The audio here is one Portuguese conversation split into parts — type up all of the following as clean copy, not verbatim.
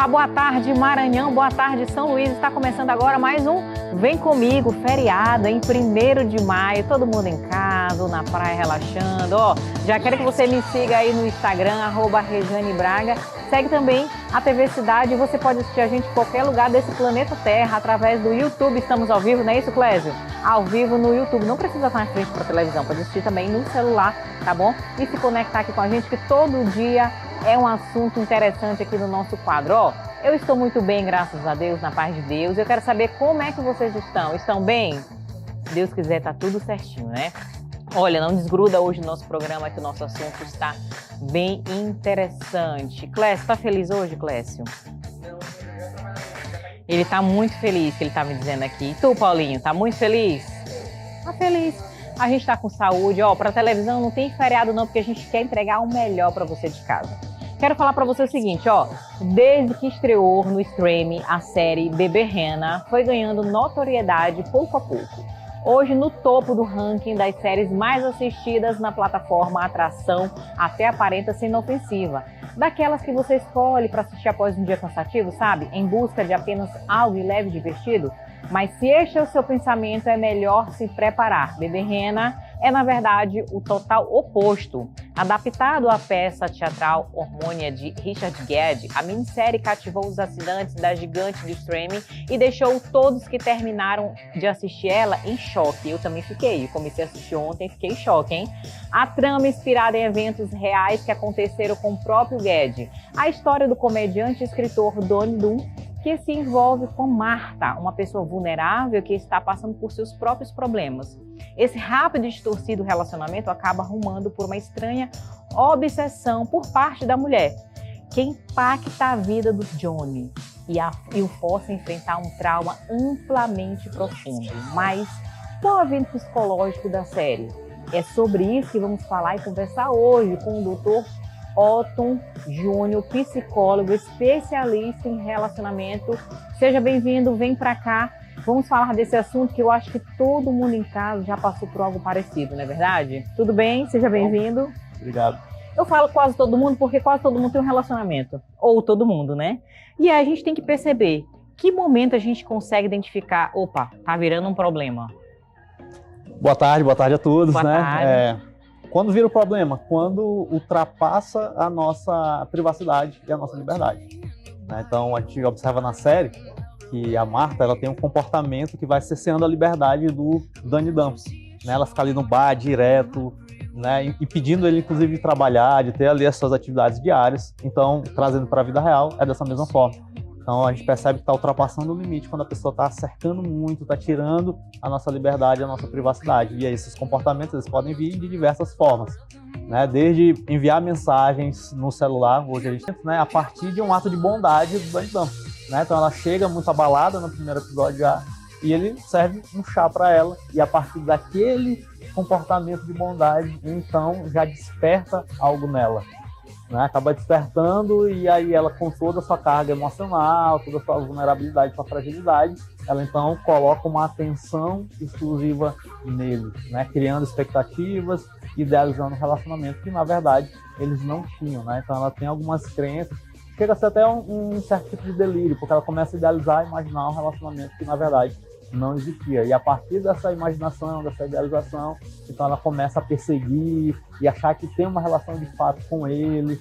boa tarde Maranhão, boa tarde São Luís. Está começando agora mais um Vem Comigo, feriado em 1º de maio. Todo mundo em casa, na praia relaxando. Já quero que você me siga aí no Instagram, @RejaneBraga. Segue também a TV Cidade. Você pode assistir a gente em qualquer lugar desse planeta Terra, através do YouTube. Estamos ao vivo, não é isso, Clésio? Ao vivo no YouTube. Não precisa estar na frente para televisão, pode assistir também no celular, tá bom? E se conectar aqui com a gente, que todo dia é um assunto interessante aqui no nosso quadro. Eu estou muito bem, graças a Deus, na paz de Deus. Eu quero saber como é que vocês estão. Estão bem? Se Deus quiser, tá tudo certinho, né? Olha, não desgruda hoje no nosso programa, que o nosso assunto está bem interessante. Clécio, tá feliz hoje, Clécio? Ele tá muito feliz, que ele tá me dizendo aqui. E tu, Paulinho, tá muito feliz? Tá feliz. A gente tá com saúde. Pra televisão não tem feriado não, porque a gente quer entregar o melhor para você de casa. Quero falar para você o seguinte, desde que estreou no streaming a série Bebê Rena, foi ganhando notoriedade pouco a pouco. Hoje, no topo do ranking das séries mais assistidas na plataforma, a atração até aparenta ser inofensiva. Daquelas que você escolhe para assistir após um dia cansativo, sabe? Em busca de apenas algo leve e divertido. Mas se este é o seu pensamento, é melhor se preparar. Bebê Rena é, na verdade, o total oposto. Adaptado à peça teatral Hormônia, de Richard Gere, a minissérie cativou os assinantes da gigante de streaming e deixou todos que terminaram de assistir ela em choque. Eu também fiquei. Comecei a assistir ontem e fiquei em choque, hein? A trama inspirada em eventos reais que aconteceram com o próprio Gere. A história do comediante e escritor Donnie Dunn, que se envolve com Marta, uma pessoa vulnerável que está passando por seus próprios problemas. Esse rápido e distorcido relacionamento acaba arrumando por uma estranha obsessão por parte da mulher, que impacta a vida do Johnny e o força a enfrentar um trauma amplamente profundo. Mas qual é o evento psicológico da série? É sobre isso que vamos falar e conversar hoje com o Dr. Otton Júnior, psicólogo, especialista em relacionamento. Seja bem-vindo, vem pra cá. Vamos falar desse assunto que eu acho que todo mundo em casa já passou por algo parecido, não é verdade? Tudo bem? Seja bem-vindo. Obrigado. Eu falo quase todo mundo porque quase todo mundo tem um relacionamento. Ou todo mundo, né? E aí a gente tem que perceber que momento a gente consegue identificar, tá virando um problema. Boa tarde a todos. Boa tarde. Quando vira o problema? Quando ultrapassa a nossa privacidade e a nossa liberdade. Então, a gente observa na série que a Marta ela tem um comportamento que vai cerceando a liberdade do Danny Dumps. Ela fica ali no bar direto, impedindo ele, inclusive, de trabalhar, de ter ali as suas atividades diárias. Então, trazendo para a vida real, é dessa mesma forma. Então, a gente percebe que está ultrapassando o limite quando a pessoa está cercando muito, está tirando a nossa liberdade, a nossa privacidade. E aí, esses comportamentos eles podem vir de diversas formas. Desde enviar mensagens no celular, hoje a gente a partir de um ato de bondade do Danny Dumps. Então, ela chega muito abalada no primeiro episódio já, e ele serve um chá para ela. E a partir daquele comportamento de bondade, então, já desperta algo nela. Acaba despertando, e aí ela, com toda a sua carga emocional, toda a sua vulnerabilidade, sua fragilidade, ela então coloca uma atenção exclusiva nele, criando expectativas, idealizando um relacionamento que na verdade eles não tinham. Então ela tem algumas crenças, chega a ser até um certo tipo de delírio, porque ela começa a idealizar, imaginar um relacionamento que na verdade não existia. E a partir dessa imaginação, dessa idealização, então ela começa a perseguir e achar que tem uma relação de fato com ele,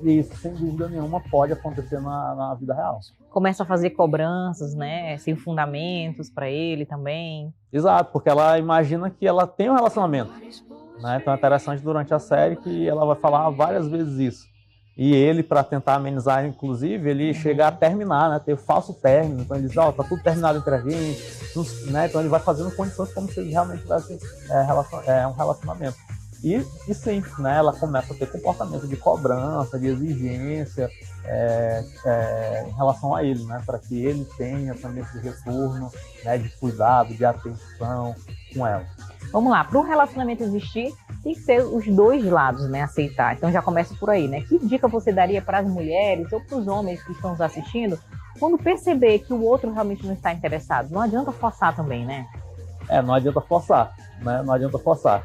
E isso, sem dúvida nenhuma, pode acontecer na vida real. Começa a fazer cobranças, sem fundamentos para ele também. Exato, porque ela imagina que ela tem um relacionamento. Então é interessante durante a série que ela vai falar várias vezes isso. E ele, para tentar amenizar, inclusive, ele chega a terminar, ter falso término. Então ele diz, tá tudo terminado entre a gente. Então ele vai fazendo condições como se ele realmente tivesse um relacionamento. E sim, ela começa a ter comportamento de cobrança, de exigência em relação a ele, para que ele tenha também esse retorno de cuidado, de atenção com ela. Vamos lá, para um relacionamento existir, tem que ser os dois lados, aceitar. Então já começa por aí, Que dica você daria para as mulheres ou para os homens que estão nos assistindo quando perceber que o outro realmente não está interessado? Não adianta forçar também, Não adianta forçar, Não adianta forçar.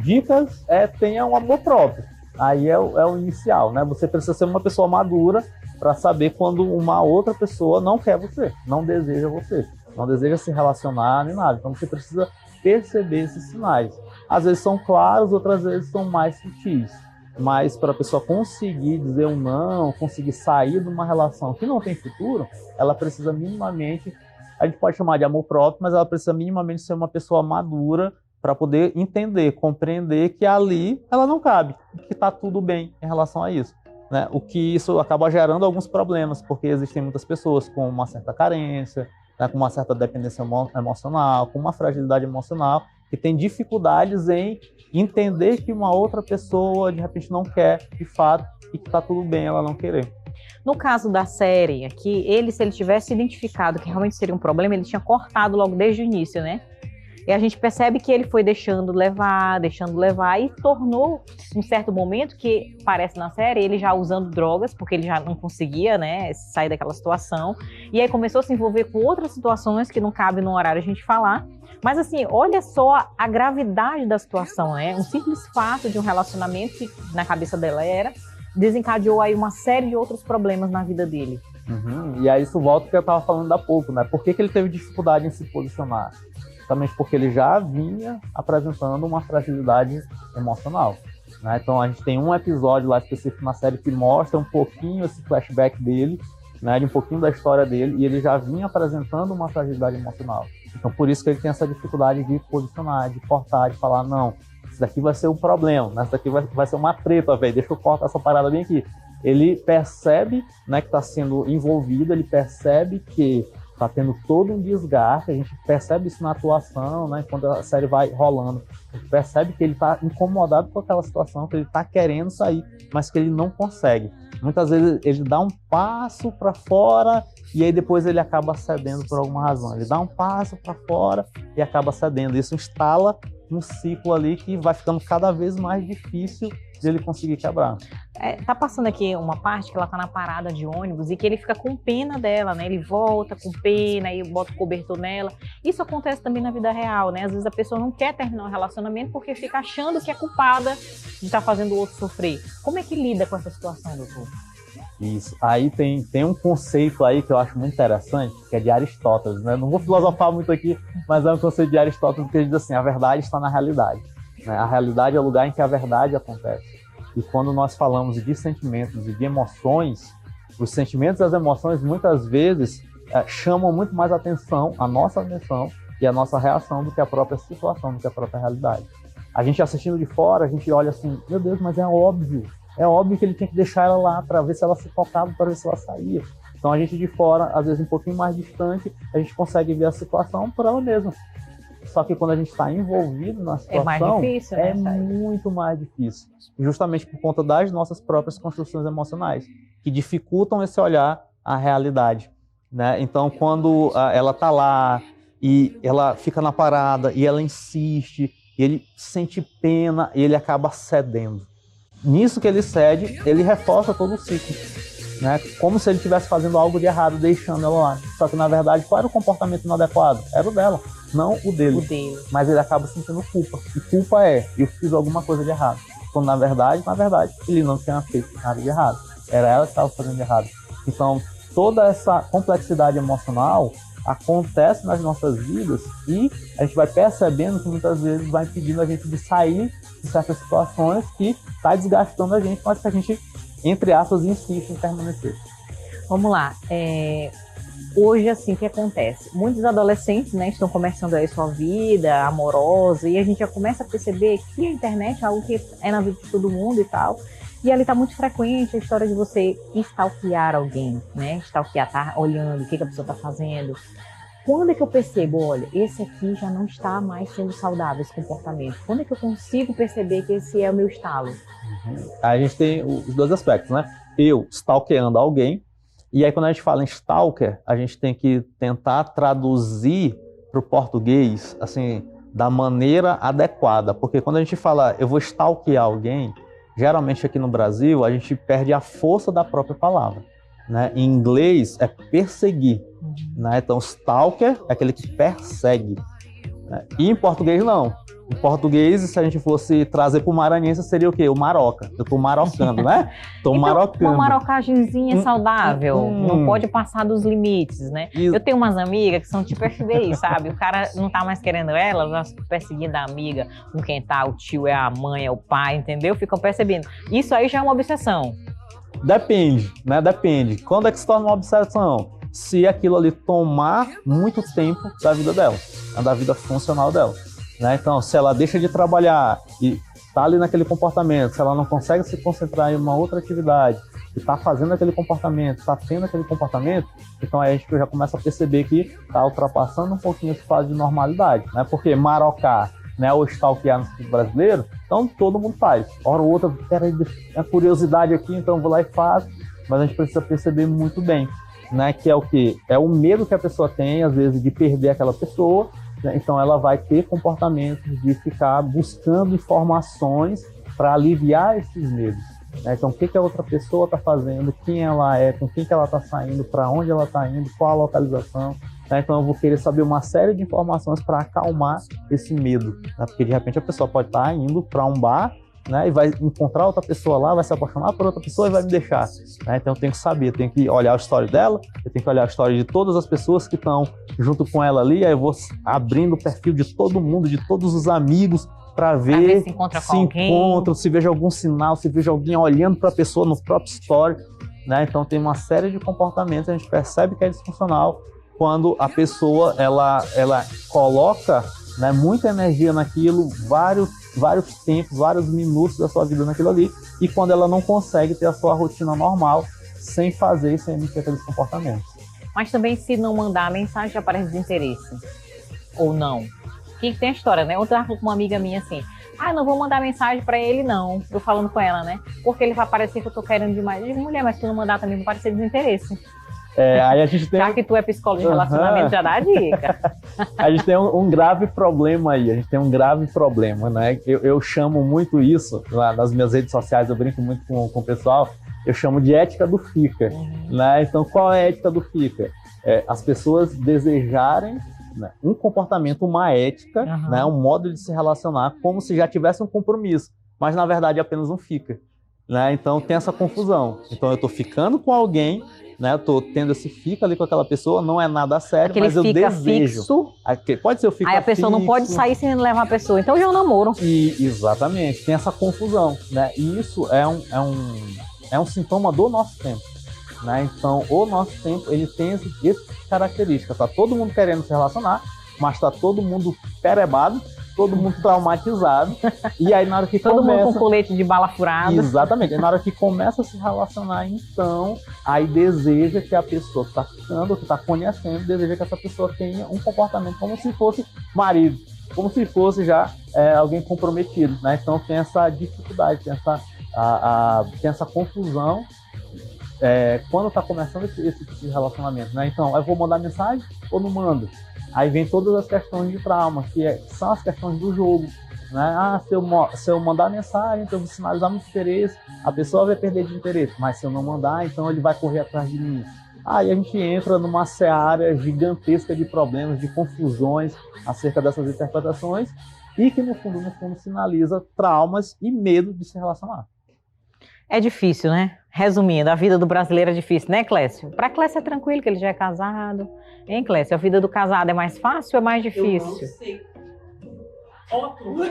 Dicas tenha um amor próprio. Aí é o inicial, Você precisa ser uma pessoa madura para saber quando uma outra pessoa não quer você, não deseja se relacionar nem nada. Então você precisa perceber esses sinais. Às vezes são claros, outras vezes são mais sutis. Mas para a pessoa conseguir dizer um não, conseguir sair de uma relação que não tem futuro, ela precisa minimamente, a gente pode chamar de amor próprio, mas ela precisa minimamente ser uma pessoa madura para poder entender, compreender que ali ela não cabe, que está tudo bem em relação a isso. Né? O que isso acaba gerando alguns problemas, porque existem muitas pessoas com uma certa carência, né, com uma certa dependência emocional, com uma fragilidade emocional, que tem dificuldades em entender que uma outra pessoa de repente não quer de fato e que está tudo bem ela não querer. No caso da série aqui, se ele tivesse identificado que realmente seria um problema, ele tinha cortado logo desde o início, né? E a gente percebe que ele foi deixando levar, e tornou, um certo momento, que parece na série, ele já usando drogas, porque ele já não conseguia, né, sair daquela situação. E aí começou a se envolver com outras situações que não cabe no horário a gente falar. Mas assim, olha só a gravidade da situação, né? Um simples fato de um relacionamento que na cabeça dela desencadeou aí uma série de outros problemas na vida dele. E aí isso volta ao que eu estava falando há pouco, né? Por que ele teve dificuldade em se posicionar? Justamente porque ele já vinha apresentando uma fragilidade emocional. Né? Então a gente tem um episódio lá específico na série que mostra um pouquinho esse flashback dele, né? De um pouquinho da história dele, e ele já vinha apresentando uma fragilidade emocional. Então por isso que ele tem essa dificuldade de posicionar, de cortar, de falar, não, isso daqui vai ser um problema, né? Isso daqui vai ser uma treta, velho, deixa eu cortar essa parada bem aqui. Ele percebe, né, que está sendo envolvido, ele percebe que está tendo todo um desgaste, a gente percebe isso na atuação, né? Quando a série vai rolando, a gente percebe que ele está incomodado com aquela situação, que ele está querendo sair, mas que ele não consegue. Muitas vezes ele dá um passo para fora e aí depois ele acaba cedendo por alguma razão. Ele dá um passo para fora e acaba cedendo. Isso instala um ciclo ali que vai ficando cada vez mais difícil de ele conseguir quebrar. Tá passando aqui uma parte que ela tá na parada de ônibus e que ele fica com pena dela, né? Ele volta com pena e bota o cobertor nela. Isso acontece também na vida real, né? Às vezes a pessoa não quer terminar um relacionamento porque fica achando que é culpada de estar fazendo o outro sofrer. Como é que lida com essa situação, doutor? Isso. Aí tem um conceito aí que eu acho muito interessante, que é de Aristóteles, né? Não vou filosofar muito aqui, mas é um conceito de Aristóteles que ele diz assim, a verdade está na realidade. Né? A realidade é o lugar em que a verdade acontece. E quando nós falamos de sentimentos e de emoções, os sentimentos e as emoções muitas vezes chamam muito mais atenção, a nossa atenção e a nossa reação do que a própria situação, do que a própria realidade. A gente assistindo de fora, a gente olha assim, meu Deus, mas é óbvio que ele tinha que deixar ela lá para ver se ela se tocava, para ver se ela saía. Então a gente de fora, às vezes um pouquinho mais distante, a gente consegue ver a situação por ela mesma. Só que quando a gente está envolvido na situação, mais difícil, né, muito mais difícil. Justamente por conta das nossas próprias construções emocionais, que dificultam esse olhar à realidade. Né? Então quando ela está lá e ela fica na parada e ela insiste, e ele sente pena e ele acaba cedendo. Nisso que ele cede, ele reforça todo o ciclo, né? Como se ele estivesse fazendo algo de errado, deixando ela lá. Só que, na verdade, qual era o comportamento inadequado? Era o dela, não o dele. Mas ele acaba sentindo culpa. E culpa eu fiz alguma coisa de errado. Quando, na verdade, ele não tinha feito nada de errado. Era ela que estava fazendo de errado. Então, toda essa complexidade emocional acontece nas nossas vidas e a gente vai percebendo que muitas vezes vai impedindo a gente de sair de certas situações que está desgastando a gente, mas que a gente, entre aspas, insiste em permanecer. Vamos lá. Hoje, assim, o que acontece? Muitos adolescentes, né, estão começando aí sua vida amorosa e a gente já começa a perceber que a internet é algo que é na vida de todo mundo e tal. E ali está muito frequente a história de você stalkear alguém, né? Stalkear, tá olhando o que a pessoa está fazendo. Quando é que eu percebo, olha, esse aqui já não está mais sendo saudável, esse comportamento? Quando é que eu consigo perceber que esse é o meu estalo? A gente tem os dois aspectos, né? Eu stalkeando alguém, e aí quando a gente fala em stalker, a gente tem que tentar traduzir para o português, assim, da maneira adequada. Porque quando a gente fala, eu vou stalkear alguém, geralmente aqui no Brasil, a gente perde a força da própria palavra. Né? Em inglês, é perseguir. Né? Então, stalker é aquele que persegue. Né? E em português, não. Em português, se a gente fosse trazer para o maranhense, seria o quê? O maroca. Eu tô marocando, né? Tô então, marocando. Uma marocagemzinha saudável, não pode passar dos limites, né? Eu tenho umas amigas que são tipo FBI, sabe? O cara não tá mais querendo ela vai perseguindo a amiga com quem tá, o tio, é a mãe, é o pai, entendeu? Ficam percebendo. Isso aí já é uma obsessão. Depende, né? Depende. Quando é que se torna uma obsessão? Se aquilo ali tomar muito tempo da vida dela, da vida funcional dela. Né? Então, se ela deixa de trabalhar e está ali naquele comportamento, se ela não consegue se concentrar em uma outra atividade e está fazendo aquele comportamento, está tendo aquele comportamento, então aí a gente já começa a perceber que está ultrapassando um pouquinho esse fase de normalidade. Né? Porque marocar, né, ou stalkear no sentido brasileiro, então todo mundo faz. Hora ou outra, peraí, a curiosidade aqui, então vou lá e faço, mas a gente precisa perceber muito bem, né, que é o quê? É o medo que a pessoa tem, às vezes, de perder aquela pessoa. Então ela vai ter comportamentos de ficar buscando informações para aliviar esses medos. Então o que a outra pessoa está fazendo, quem ela é, com quem que ela está saindo, para onde ela está indo, qual a localização. Então eu vou querer saber uma série de informações para acalmar esse medo. Porque de repente a pessoa pode estar indo para um bar, né, e vai encontrar outra pessoa lá, vai se apaixonar por outra pessoa e vai me deixar. Então eu tenho que saber, eu tenho que olhar a história dela, eu tenho que olhar a história de todas as pessoas que estão junto com ela ali, aí eu vou abrindo o perfil de todo mundo, de todos os amigos, para ver se encontra com alguém. Se vejo algum sinal, se vejo alguém olhando para a pessoa no próprio story. Então tem uma série de comportamentos, a gente percebe que é disfuncional quando a pessoa ela coloca, né, muita energia naquilo, vários tempos, vários minutos da sua vida naquilo ali, e quando ela não consegue ter a sua rotina normal sem fazer e sem emitir aqueles comportamentos. Mas também se não mandar a mensagem já parece desinteresse, ou não. Que tem a história, né? Ontem eu falei com uma amiga minha assim, não vou mandar mensagem pra ele não, eu falando com ela, né? Porque ele vai parecer que eu tô querendo demais. Eu digo, mulher, mas se tu não mandar também vai parecer desinteresse. Aí a gente tem... Já que tu é psicólogo de relacionamento, já dá a dica. A gente tem um grave problema aí, né? Eu chamo muito isso, lá nas minhas redes sociais, eu brinco muito com o pessoal, eu chamo de ética do fica. Né? Então, qual é a ética do fica? As pessoas desejarem, né, um comportamento, uma ética, né, um modo de se relacionar, como se já tivesse um compromisso, mas na verdade é apenas um fica. Né? Então tem essa confusão. Então eu estou ficando com alguém, né? Eu tô tendo esse fica ali com aquela pessoa, não é nada sério, aquele mas eu desejo. Fixo. Pode ser o fica Aí a pessoa fixo. não pode sair sem levar a pessoa, então já é um namoro. Exatamente, tem essa confusão, né? E isso é um sintoma do nosso tempo, né? Então o nosso tempo ele tem essa característica, tá todo mundo querendo se relacionar, mas tá todo mundo perebado, todo mundo traumatizado, e aí na hora que todo mundo com colete de bala furada. Exatamente, aí na hora que começa a se relacionar, então, aí deseja que a pessoa que está ficando, que está conhecendo, deseja que essa pessoa tenha um comportamento como se fosse marido, como se fosse já alguém comprometido, né? Então tem essa dificuldade, tem essa confusão quando está começando esse tipo de relacionamento, né? Então, eu vou mandar mensagem ou não mando? Aí vem todas as questões de trauma, que são as questões do jogo. Né? Se eu mandar mensagem, então eu vou sinalizar muito interesse, a pessoa vai perder de interesse, mas se eu não mandar, então ele vai correr atrás de mim. Aí a gente entra numa seara gigantesca de problemas, de confusões acerca dessas interpretações, e que no fundo sinaliza traumas e medo de se relacionar. É difícil, né? Resumindo, a vida do brasileiro é difícil, né, Clécio? Para Clécio é tranquilo, que ele já é casado. Hein, Clécio? A vida do casado é mais fácil ou é mais difícil? Eu não sei. Ótimo.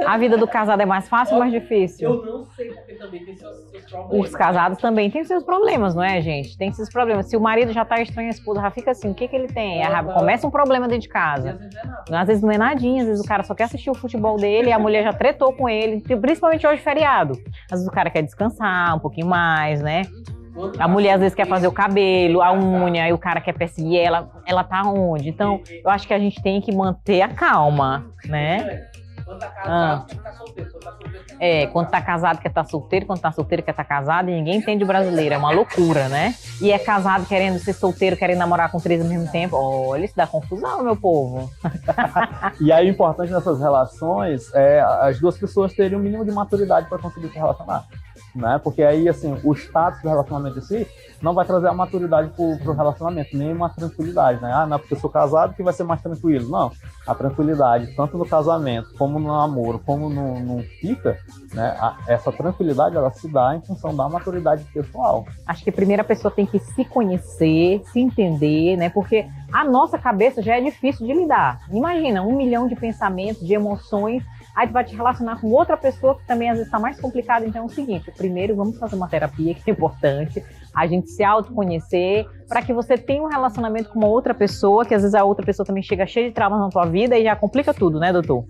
A vida do casado é mais fácil ou mais difícil? Eu não sei, porque também tem seus problemas. Os casados também têm seus problemas, não é, gente? Tem seus problemas. Se o marido já tá estranho, a esposa já fica assim, o que ele tem? Começa um problema dentro de casa. Às vezes não é nadinha, às vezes o cara só quer assistir o futebol dele e a mulher já tretou com ele, principalmente hoje feriado. Às vezes o cara quer descansar um pouquinho mais, né? A mulher às vezes quer fazer o cabelo, a unha, e o cara quer perseguir ela tá onde? Então, eu acho que a gente tem que manter a calma, né? Quando tá casado, quer tá solteiro. Quando tá casado quer tá solteiro, quando tá solteiro quer tá casado, e ninguém entende o brasileiro, é uma loucura, né? E é casado querendo ser solteiro, querendo namorar com 3 ao mesmo tempo. Olha, isso dá confusão, meu povo. E aí o importante nessas relações é as duas pessoas terem um mínimo de maturidade para conseguir se relacionar. né? Porque aí, assim, o status do relacionamento em si não vai trazer a maturidade pro relacionamento, nem uma tranquilidade, né? Ah, não é porque eu sou casado que vai ser mais tranquilo. Não, a tranquilidade, tanto no casamento, como no namoro, como no fica, né? Essa tranquilidade, ela se dá em função da maturidade pessoal. Acho que a primeira pessoa tem que se conhecer, se entender, né? Porque a nossa cabeça já é difícil de lidar. Imagina, 1 milhão de pensamentos, de emoções, aí tu vai te relacionar com outra pessoa que também às vezes está mais complicado. Então é o seguinte, primeiro vamos fazer uma terapia, que é importante, a gente se autoconhecer, para que você tenha um relacionamento com uma outra pessoa, que às vezes a outra pessoa também chega cheia de traumas na tua vida e já complica tudo, né, doutor?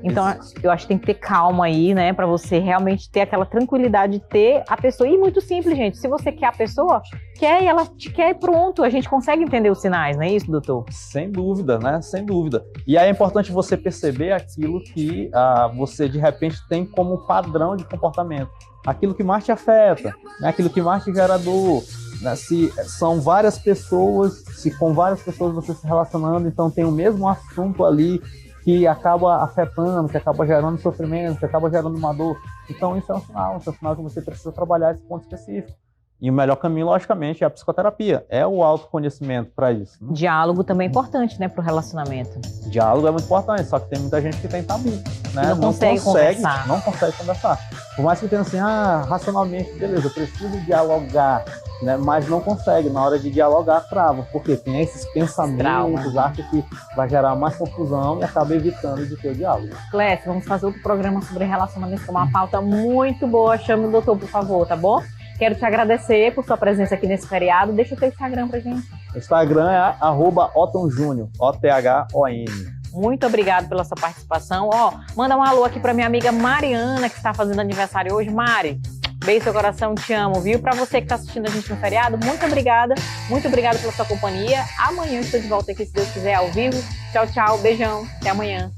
Então, eu acho que tem que ter calma aí, né, para você realmente ter aquela tranquilidade de ter a pessoa. E muito simples, gente, se você quer a pessoa, quer e ela te quer e pronto, a gente consegue entender os sinais, não é isso, doutor? Sem dúvida, né, sem dúvida. E aí é importante você perceber aquilo que você, de repente, tem como padrão de comportamento. Aquilo que mais te afeta, né, aquilo que mais te gera dor. Né, se são várias pessoas, se com várias pessoas você se relacionando, então tem o mesmo assunto ali, que acaba afetando, que acaba gerando sofrimento, que acaba gerando uma dor. Então isso é um sinal que você precisa trabalhar esse ponto específico. E o melhor caminho, logicamente, é a psicoterapia, é o autoconhecimento para isso. Né? Diálogo também é importante, né, para o relacionamento. Diálogo é muito importante, só que tem muita gente que tem tabu, né? Não consegue conversar. Não consegue conversar. Por mais que tenha assim, racionalmente, beleza, eu preciso dialogar, né? Mas não consegue, na hora de dialogar, trava. Porque tem esses pensamentos, acha que vai gerar mais confusão e acaba evitando de ter o diálogo. Clécio, vamos fazer outro programa sobre relacionamento, com uma pauta muito boa. Chame o doutor, por favor, tá bom? Quero te agradecer por sua presença aqui nesse feriado. Deixa o teu Instagram pra gente. O Instagram é @OthonJúnior, OTHON. Muito obrigado pela sua participação. Manda um alô aqui pra minha amiga Mariana, que está fazendo aniversário hoje. Mari, beijo seu coração, te amo, viu? Pra você que tá assistindo a gente no feriado, muito obrigada pela sua companhia. Amanhã estou de volta aqui, se Deus quiser, ao vivo. Tchau, tchau, beijão, até amanhã.